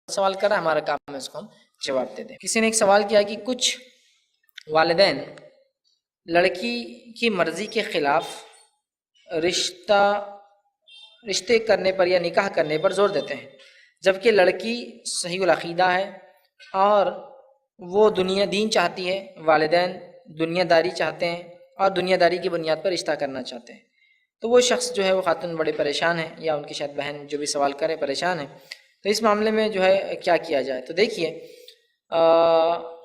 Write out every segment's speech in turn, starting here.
سوال کر رہا ہے، ہمارا کام ہے اس کو ہم جواب دے دیں۔ کسی نے ایک سوال کیا کہ کچھ والدین لڑکی کی مرضی کے خلاف رشتے کرنے پر یا نکاح کرنے پر زور دیتے ہیں، جبکہ لڑکی صحیح العقیدہ ہے اور وہ دین چاہتی ہے، والدین دنیا داری چاہتے ہیں اور دنیا داری کی بنیاد پر رشتہ کرنا چاہتے ہیں، تو وہ شخص جو ہے وہ خاتون بڑے پریشان ہے، یا ان کی شاید بہن جو بھی سوال کرے پریشان ہے، تو اس معاملے میں جو ہے کیا کیا جائے؟ تو دیکھیے،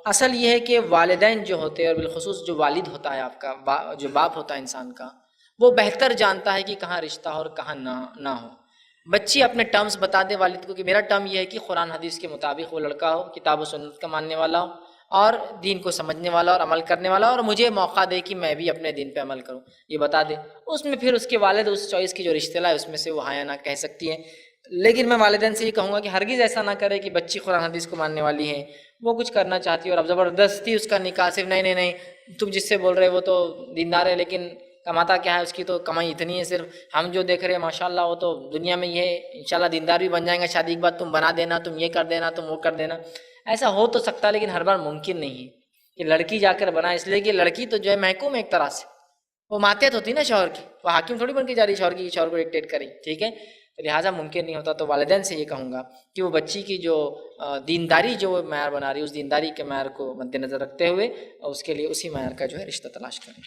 اصل یہ ہے کہ والدین جو ہوتے ہیں، اور بالخصوص جو والد ہوتا ہے آپ کا، جو باپ ہوتا ہے انسان کا، وہ بہتر جانتا ہے کہ کہاں رشتہ ہو اور کہاں نہ ہو۔ بچی اپنے ٹرمز بتا دے والد کو کہ میرا ٹرم یہ ہے کہ قرآن حدیث کے مطابق وہ لڑکا ہو، کتاب و سنت کا ماننے والا ہو اور دین کو سمجھنے والا اور عمل کرنے والا، اور مجھے موقع دے کہ میں بھی اپنے دین پہ عمل کروں، یہ بتا دے۔ اس میں پھر اس کے والد اس چوائس کی جو رشتہ لائے اس میں سے وہ ہاں یا نہ کہہ سکتی ہے۔ لیکن میں والدین سے یہ کہوں گا کہ ہرگز ایسا نہ کرے کہ بچی قرآن حدیث کو ماننے والی ہے، وہ کچھ کرنا چاہتی ہے اور اب زبردستی اس کا نکاح، صرف نہیں تم جس سے بول رہے وہ تو دیندار ہے لیکن کماتا کیا ہے، اس کی تو کمائی اتنی ہے، صرف ہم جو دیکھ رہے ہیں ماشاءاللہ وہ تو دنیا میں یہ ہے، انشاءاللہ دیندار بھی بن جائیں گا شادی کے بعد، تم بنا دینا، تم یہ کر دینا، تم وہ کر دینا۔ ایسا ہو تو سکتا ہے لیکن ہر بار ممکن نہیں ہے کہ لڑکی جا کر بنا، اس لیے کہ لڑکی تو جو ہے محکوم ہے ایک طرح سے، وہ ماتحت ہوتی نا شوہر کی، وہ حاکم تھوڑی بن کے جا رہی شوہر کی، شوہر کو ڈکٹیٹ کریں، ٹھیک ہے؟ تو لہٰذا ممکن نہیں ہوتا۔ تو والدین سے یہ کہوں گا کہ وہ بچی کی جو دینداری جو وہ معیار بنا رہی ہے، اس دینداری کے معیار کو مد نظر رکھتے ہوئے اس کے لیے اسی معیار کا جو ہے رشتہ تلاش کریں۔